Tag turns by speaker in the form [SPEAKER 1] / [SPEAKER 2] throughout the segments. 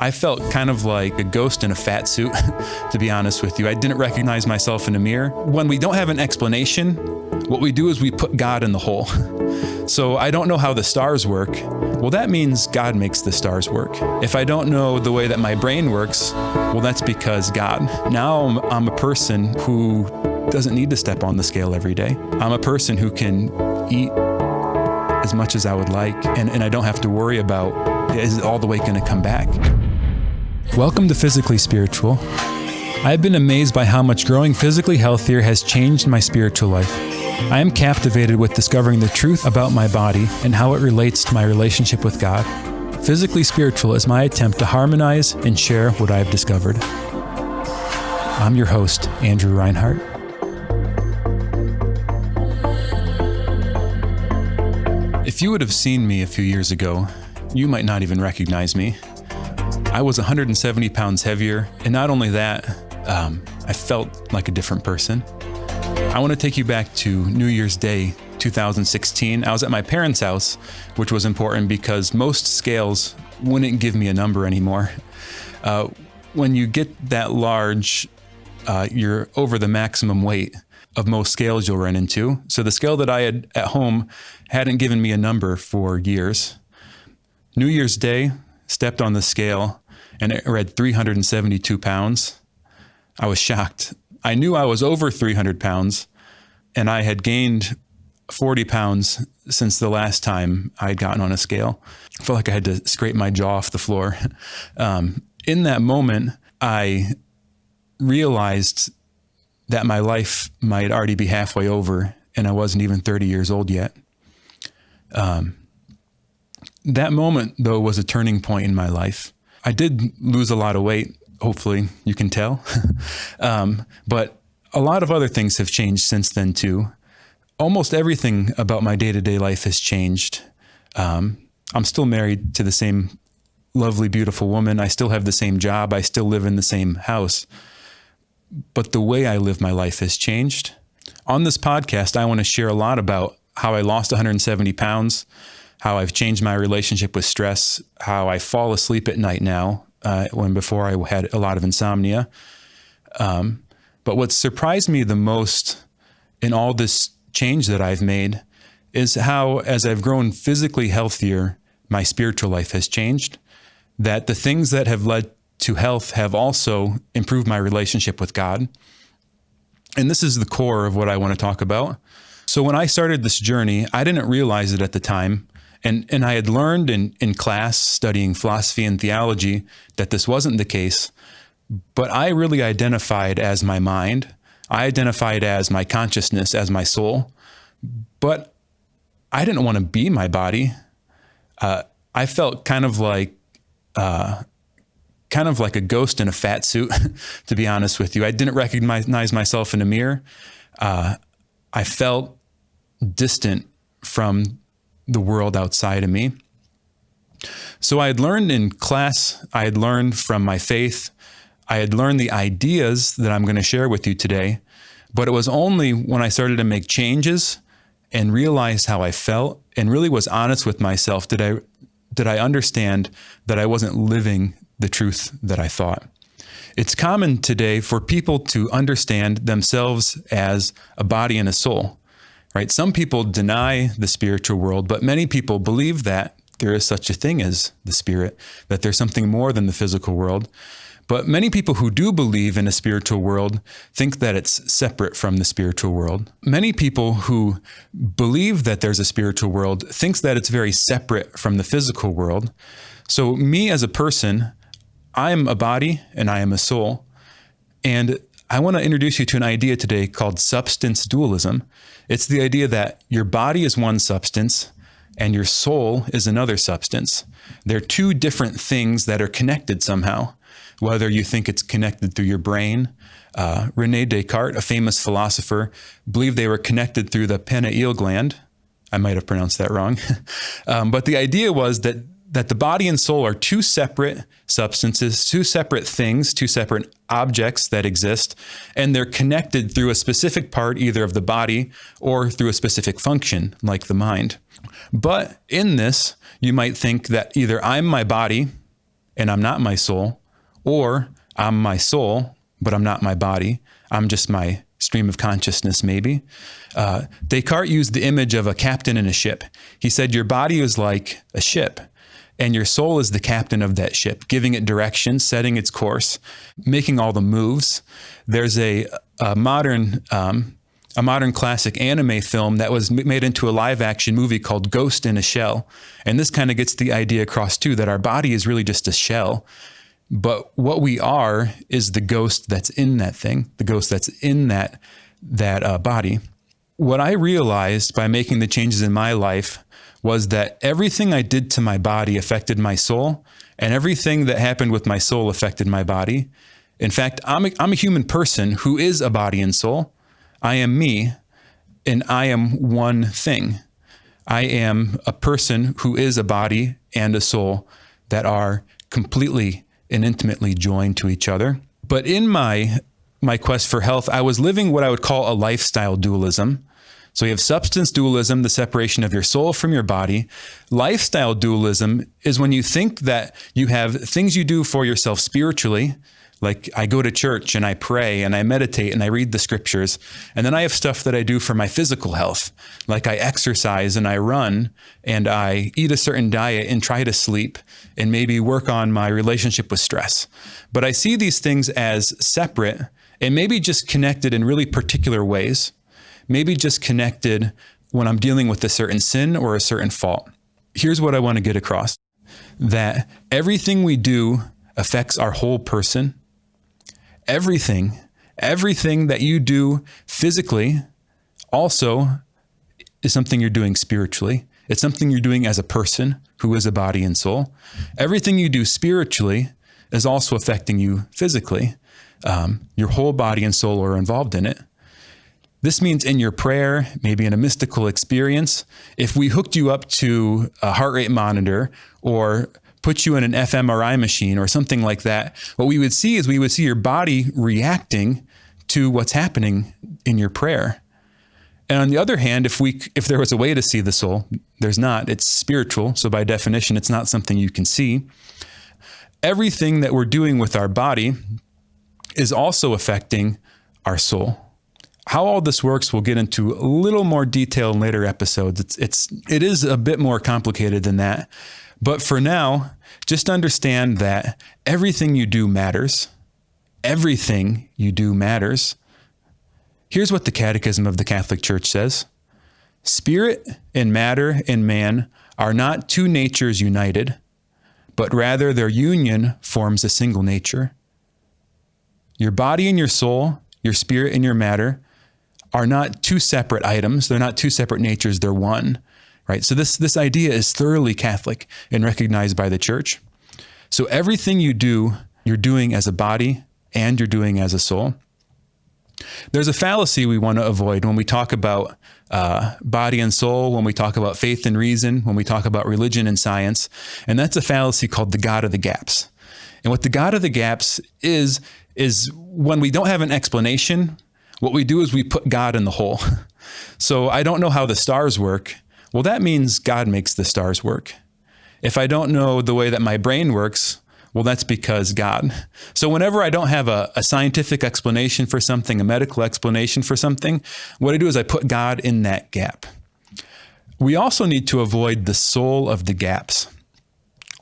[SPEAKER 1] I felt kind of like a ghost in a fat suit, to be honest with you. I didn't recognize myself in a mirror. When we don't have an explanation, what we do is we put God in the hole. So I don't know how the stars work. Well, that means God makes the stars work. If I don't know the way that my brain works, well, that's because God. Now I'm a person who doesn't need to step on the scale every day. I'm a person who can eat as much as I would like, and I don't have to worry about, is it all the way going to come back? Welcome to Physically Spiritual. I've been amazed by how much growing physically healthier has changed my spiritual life. I am captivated with discovering the truth about my body and how it relates to my relationship with God. Physically Spiritual is my attempt to harmonize and share what I have discovered. I'm your host, Andrew Reinhart. If you would have seen me a few years ago, you might not even recognize me. I was 170 pounds heavier, and not only that, I felt like a different person. I want to take you back to New Year's Day, 2016. I was at my parents' house, which was important because most scales wouldn't give me a number anymore. When you get that large, you're over the maximum weight of most scales you'll run into. So the scale that I had at home hadn't given me a number for years. New Year's Day, stepped on the scale, and it read 372 pounds. I was shocked. I knew I was over 300 pounds, and I had gained 40 pounds since the last time I had gotten on a scale. I felt like I had to scrape my jaw off the floor. In that moment, I realized that my life might already be halfway over, and I wasn't even 30 years old yet. That moment, though, was a turning point in my life. I did lose a lot of weight, hopefully you can tell. But a lot of other things have changed since then, too. Almost everything about my day-to-day life has changed. I'm still married to the same lovely, beautiful woman. I still have the same job. I still live in the same house. But the way I live my life has changed. On this podcast, I want to share a lot about how I lost 170 pounds, how I've changed my relationship with stress, how I fall asleep at night now, when before I had a lot of insomnia. But what surprised me the most in all this change that I've made is how, as I've grown physically healthier, my spiritual life has changed, that the things that have led to health have also improved my relationship with God. And this is the core of what I want to talk about. So when I started this journey, I didn't realize it at the time. And I had learned in class studying philosophy and theology that this wasn't the case, but I really identified as my mind. I identified as my consciousness, as my soul, but I didn't want to be my body. I felt kind of like a ghost in a fat suit, to be honest with you. I didn't recognize myself in a mirror. I felt distant from the world outside of me. So I had learned in class, I had learned from my faith, I had learned the ideas that I'm going to share with you today, but it was only when I started to make changes and realized how I felt and really was honest with myself did I understand that I wasn't living the truth that I thought. It's common today for people to understand themselves as a body and a soul. Right? Some people deny the spiritual world, but many people believe that there is such a thing as the spirit, that there's something more than the physical world. But many people who do believe in a spiritual world think that it's separate from the spiritual world. Many people who believe that there's a spiritual world thinks that it's very separate from the physical world. So me as a person, I'm a body and I am a soul. And I want to introduce you to an idea today called substance dualism. It's the idea that your body is one substance and your soul is another substance. They're two different things that are connected somehow, whether you think it's connected through your brain. René Descartes, a famous philosopher, believed they were connected through the pineal gland. I might have pronounced that wrong. But the idea was that the body and soul are two separate substances, two separate things, two separate objects that exist, and they're connected through a specific part either of the body or through a specific function like the mind. But in this, you might think that either I'm my body and I'm not my soul, or I'm my soul, but I'm not my body. I'm just my stream of consciousness, maybe. Descartes used the image of a captain in a ship. He said, your body is like a ship, and your soul is the captain of that ship, giving it direction, setting its course, making all the moves. There's a modern classic anime film that was made into a live action movie called Ghost in a Shell. And this kind of gets the idea across too, that our body is really just a shell. But what we are is the ghost that's in that thing, the ghost that's in that body. What I realized by making the changes in my life was that everything I did to my body affected my soul, and everything that happened with my soul affected my body. In fact, I'm a human person who is a body and soul. I am me, and I am one thing. I am a person who is a body and a soul that are completely and intimately joined to each other. But in my quest for health, I was living what I would call a lifestyle dualism. So you have substance dualism, the separation of your soul from your body. Lifestyle dualism is when you think that you have things you do for yourself spiritually, like I go to church and I pray and I meditate and I read the scriptures. And then I have stuff that I do for my physical health, like I exercise and I run and I eat a certain diet and try to sleep and maybe work on my relationship with stress. But I see these things as separate and maybe just connected in really particular ways, maybe just connected when I'm dealing with a certain sin or a certain fault. Here's what I want to get across, that everything we do affects our whole person. Everything that you do physically also is something you're doing spiritually. It's something you're doing as a person who is a body and soul. Everything you do spiritually is also affecting you physically. Your whole body and soul are involved in it. This means in your prayer, maybe in a mystical experience, if we hooked you up to a heart rate monitor or put you in an fMRI machine or something like that, what we would see is we would see your body reacting to what's happening in your prayer. And on the other hand, if there was a way to see the soul, there's not. It's spiritual, so by definition, it's not something you can see. Everything that we're doing with our body is also affecting our soul. How all this works, we'll get into a little more detail in later episodes. It is a bit more complicated than that. But for now, just understand that everything you do matters. Everything you do matters. Here's what the Catechism of the Catholic Church says. Spirit and matter in man are not two natures united, but rather their union forms a single nature. Your body and your soul, your spirit and your matter are not two separate items. They're not two separate natures. They're one. Right? So this idea is thoroughly Catholic and recognized by the Church. So everything you do, you're doing as a body and you're doing as a soul. There's a fallacy we want to avoid when we talk about body and soul, when we talk about faith and reason, when we talk about religion and science, and that's a fallacy called the God of the gaps. And what the God of the gaps is when we don't have an explanation, what we do is we put God in the hole. So I don't know how the stars work. Well, that means God makes the stars work. If I don't know the way that my brain works, well, that's because God. So whenever I don't have a scientific explanation for something, a medical explanation for something, what I do is I put God in that gap. We also need to avoid the soul of the gaps.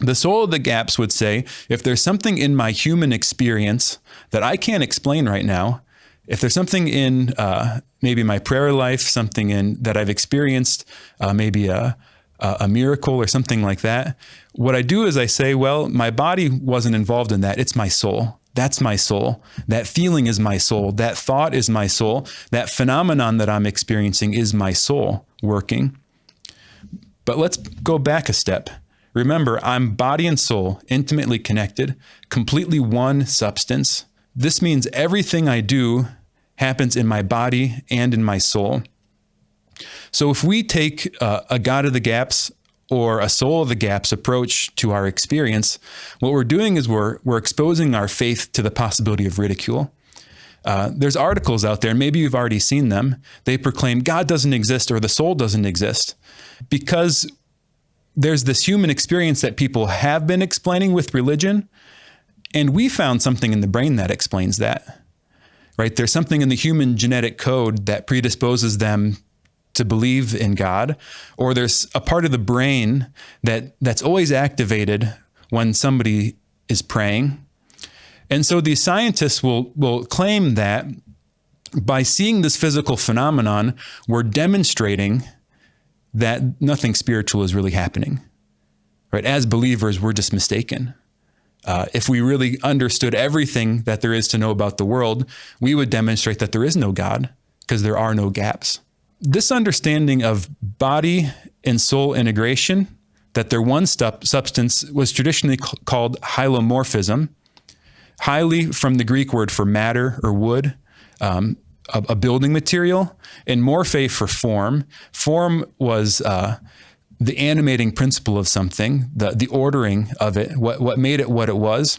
[SPEAKER 1] The soul of the gaps would say, if there's something in my human experience that I can't explain right now, if there's something in maybe my prayer life, something in that I've experienced, maybe a miracle or something like that, what I do is I say, well, my body wasn't involved in that. It's my soul. That's my soul. That feeling is my soul. That thought is my soul. That phenomenon that I'm experiencing is my soul working. But let's go back a step. Remember, I'm body and soul, intimately connected, completely one substance. This means everything I do happens in my body and in my soul. So if we take a God of the gaps or a soul of the gaps approach to our experience, what we're doing is we're exposing our faith to the possibility of ridicule. There's articles out there, and maybe you've already seen them. They proclaim God doesn't exist or the soul doesn't exist because there's this human experience that people have been explaining with religion, and we found something in the brain that explains that, right? There's something in the human genetic code that predisposes them to believe in God, or there's a part of the brain that's always activated when somebody is praying. And so these scientists will claim that by seeing this physical phenomenon, we're demonstrating that nothing spiritual is really happening, right? As believers, we're just mistaken. If we really understood everything that there is to know about the world, we would demonstrate that there is no God because there are no gaps. This understanding of body and soul integration, that they're one substance, was traditionally called hylomorphism. Hyli from the Greek word for matter or wood, a building material, and morphe for form. Form was the animating principle of something, the ordering of it, what made it what it was.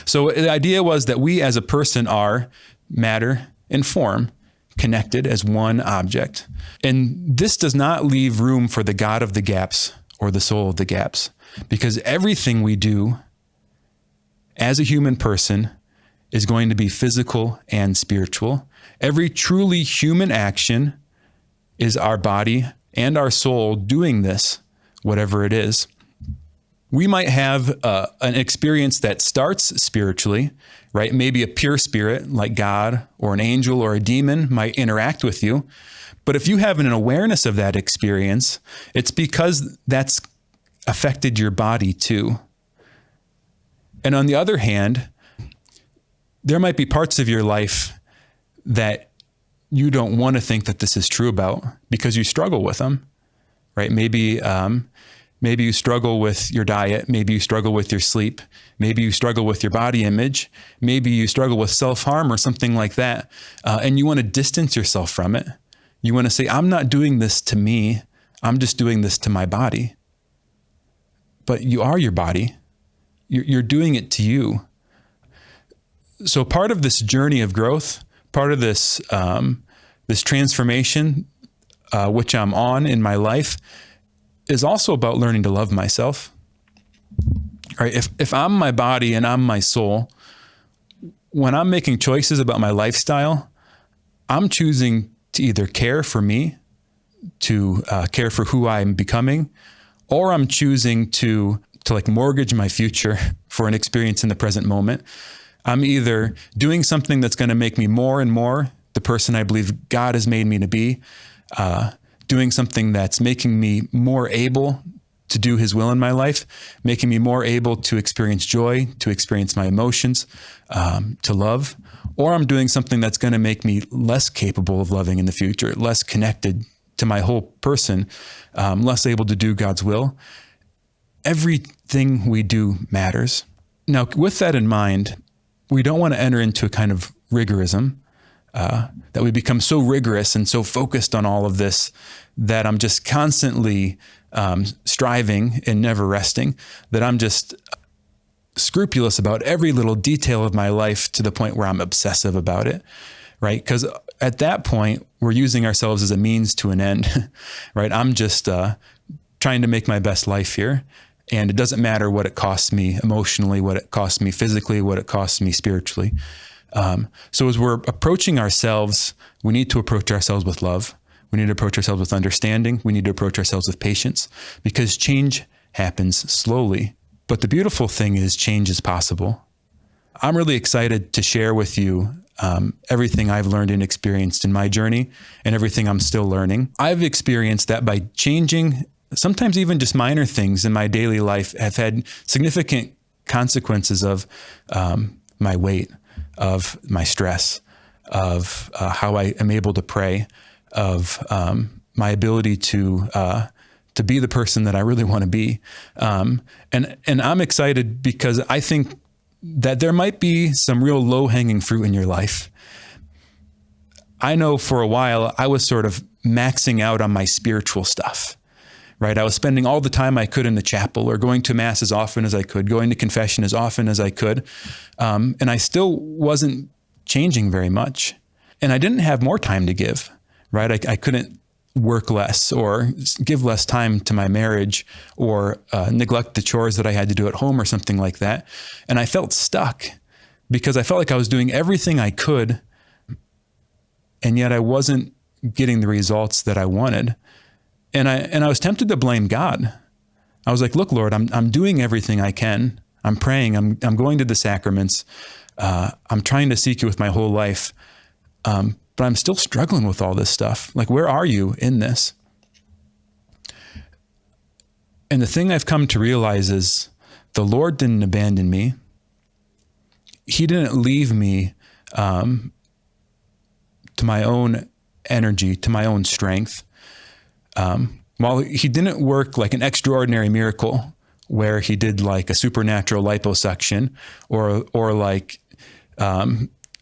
[SPEAKER 1] So the idea was that we as a person are matter and form, connected as one object. And this does not leave room for the God of the gaps or the soul of the gaps, because everything we do as a human person is going to be physical and spiritual. Every truly human action is our body and our soul doing this, whatever it is. We might have an experience that starts spiritually, right? Maybe a pure spirit like God or an angel or a demon might interact with you. But if you have an awareness of that experience, it's because that's affected your body too. And on the other hand, there might be parts of your life that you don't want to think that this is true about because you struggle with them, right? Maybe you struggle with your diet. Maybe you struggle with your sleep. Maybe you struggle with your body image. Maybe you struggle with self-harm or something like that. And you want to distance yourself from it. You want to say, I'm not doing this to me. I'm just doing this to my body. But you are your body. You're doing it to you. So part of this journey of growth, part of this this transformation, which I'm on in my life, is also about learning to love myself. All right, if I'm my body and I'm my soul, when I'm making choices about my lifestyle, I'm choosing to either care for me, to care for who I'm becoming, or I'm choosing to like mortgage my future for an experience in the present moment. I'm either doing something that's going to make me more and more the person I believe God has made me to be, doing something that's making me more able to do his will in my life, making me more able to experience joy, to experience my emotions, to love, or I'm doing something that's going to make me less capable of loving in the future, less connected to my whole person, less able to do God's will. Everything we do matters. Now, with that in mind, we don't want to enter into a kind of rigorism, that we become so rigorous and so focused on all of this that I'm just constantly striving and never resting, that I'm just scrupulous about every little detail of my life to the point where I'm obsessive about it, right? Because at that point, we're using ourselves as a means to an end, right? I'm just trying to make my best life here. And it doesn't matter what it costs me emotionally, what it costs me physically, what it costs me spiritually. So as we're approaching ourselves, we need to approach ourselves with love. We need to approach ourselves with understanding. We need to approach ourselves with patience, because change happens slowly. But the beautiful thing is change is possible. I'm really excited to share with you everything I've learned and experienced in my journey and everything I'm still learning. I've experienced that by changing, sometimes even just minor things in my daily life have had significant consequences of my weight, of my stress, of how I am able to pray, of my ability to be the person that I really want to be. And I'm excited because I think that there might be some real low-hanging fruit in your life. I know for a while I was sort of maxing out on my spiritual stuff, right? I was spending all the time I could in the chapel, or going to mass as often as I could, going to confession as often as I could. And I still wasn't changing very much. And I didn't have more time to give, right? I couldn't work less or give less time to my marriage or neglect the chores that I had to do at home or something like that. And I felt stuck because I felt like I was doing everything I could, and yet I wasn't getting the results that I wanted. And I was tempted to blame God. I was like, look, Lord, I'm doing everything I can. I'm praying. I'm going to the sacraments. I'm trying to seek you with my whole life. But I'm still struggling with all this stuff. Like, where are you in this? And the thing I've come to realize is the Lord didn't abandon me. He didn't leave me to my own energy, to my own strength. While he didn't work like an extraordinary miracle where he did like a supernatural liposuction or like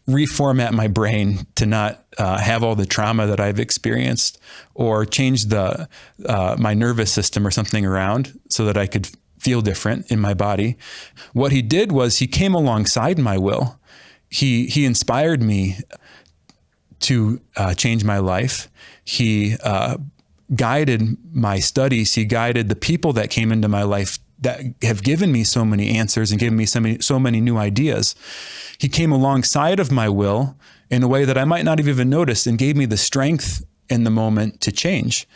[SPEAKER 1] reformat my brain to not have all the trauma that I've experienced, or change my nervous system or something around so that I could feel different in my body. What he did was he came alongside my will. He inspired me to change my life. He guided my studies. He guided the people that came into my life that have given me so many answers and given me so many new ideas. He came alongside of my will in a way that I might not have even noticed, and gave me the strength in the moment to change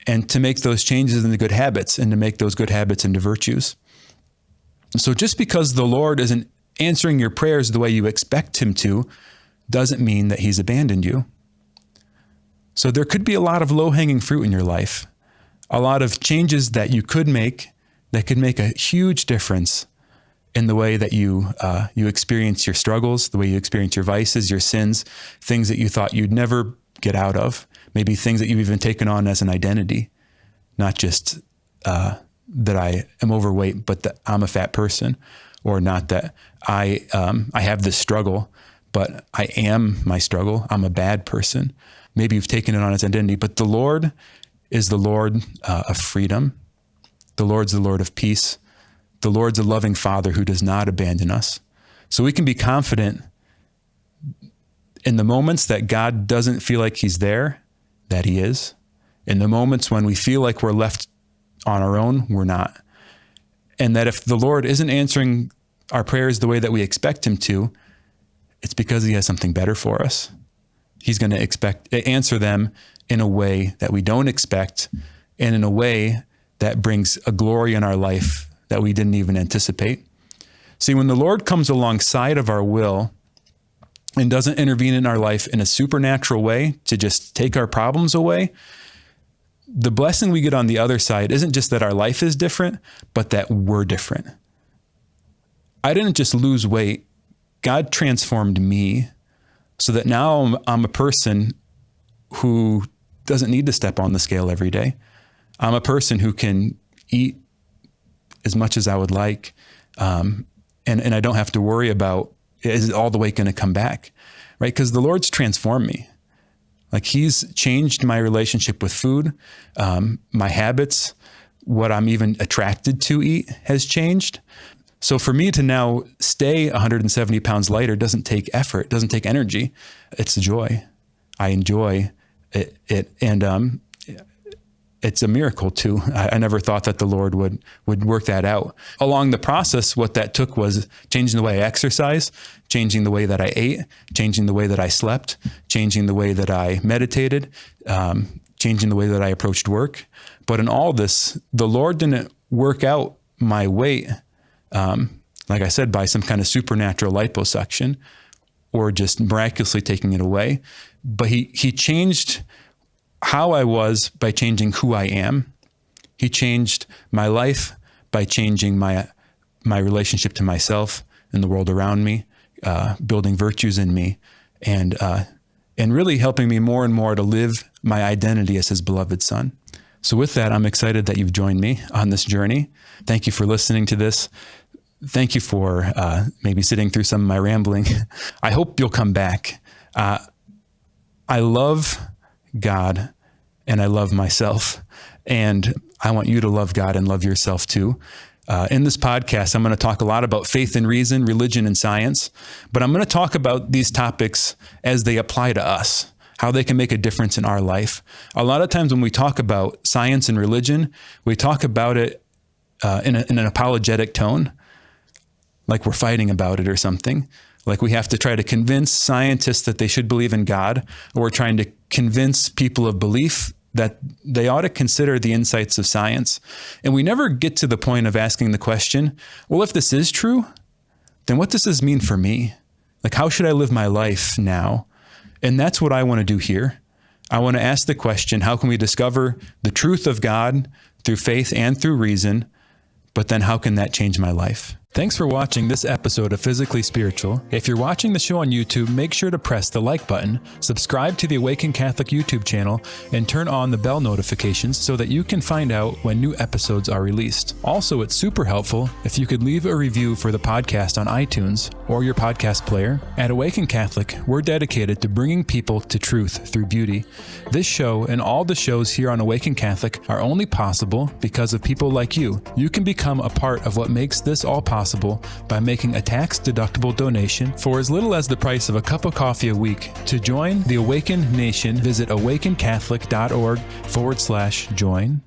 [SPEAKER 1] and to make those changes into good habits and to make those good habits into virtues. So just because the Lord isn't answering your prayers the way you expect him to, doesn't mean that he's abandoned you. So there could be a lot of low-hanging fruit in your life, a lot of changes that you could make that could make a huge difference in the way that you experience your struggles, the way you experience your vices, your sins, things that you thought you'd never get out of, maybe things that you've even taken on as an identity, not just that I am overweight, but that I'm a fat person, or not that I have this struggle, but I am my struggle. I'm a bad person. Maybe you've taken it on as identity, but the Lord is the Lord of freedom. The Lord's the Lord of peace. The Lord's a loving Father who does not abandon us. So we can be confident in the moments that God doesn't feel like he's there, that he is. In the moments when we feel like we're left on our own, we're not. And that if the Lord isn't answering our prayers the way that we expect him to, it's because he has something better for us. He's going to answer them in a way that we don't expect, and in a way that brings a glory in our life that we didn't even anticipate. See, when the Lord comes alongside of our will and doesn't intervene in our life in a supernatural way to just take our problems away, the blessing we get on the other side isn't just that our life is different, but that we're different. I didn't just lose weight. God transformed me so that now I'm a person who doesn't need to step on the scale every day. I'm a person who can eat as much as I would like. And I don't have to worry about, is all the weight going to come back? Right? Because the Lord's transformed me. Like, he's changed my relationship with food, my habits, what I'm even attracted to eat has changed. So for me to now stay 170 pounds lighter doesn't take effort, doesn't take energy. It's a joy. I enjoy it. And it's a miracle too. I never thought that the Lord would work that out. Along the process, what that took was changing the way I exercise, changing the way that I ate, changing the way that I slept, changing the way that I meditated, changing the way that I approached work. But in all this, the Lord didn't work out my weight, like I said, by some kind of supernatural liposuction or just miraculously taking it away. But he changed how I was by changing who I am. He changed my life by changing my relationship to myself and the world around me, building virtues in me, and really helping me more and more to live my identity as his beloved son. So with that, I'm excited that you've joined me on this journey. Thank you for listening to this. Thank you for maybe sitting through some of my rambling. I hope you'll come back. I love God and I love myself, and I want you to love God and love yourself too. In this podcast, I'm going to talk a lot about faith and reason, religion and science, but I'm going to talk about these topics as they apply to us, how they can make a difference in our life. A lot of times when we talk about science and religion, we talk about it in an apologetic tone, like we're fighting about it or something. Like we have to try to convince scientists that they should believe in God, or we're trying to convince people of belief that they ought to consider the insights of science. And we never get to the point of asking the question, well, if this is true, then what does this mean for me? Like, how should I live my life now? And that's what I want to do here. I want to ask the question, how can we discover the truth of God through faith and through reason? But then how can that change my life? Thanks for watching this episode of Physically Spiritual. If you're watching the show on YouTube, make sure to press the like button, subscribe to the AWAKEN Catholic YouTube channel, and turn on the bell notifications so that you can find out when new episodes are released. Also, it's super helpful if you could leave a review for the podcast on iTunes or your podcast player. At AWAKEN Catholic, we're dedicated to bringing people to truth through beauty. This show and all the shows here on AWAKEN Catholic are only possible because of people like you. You can become a part of what makes this all possible by making a tax-deductible donation for as little as the price of a cup of coffee a week. To join the AWAKEN Nation, visit awakencatholic.org/join.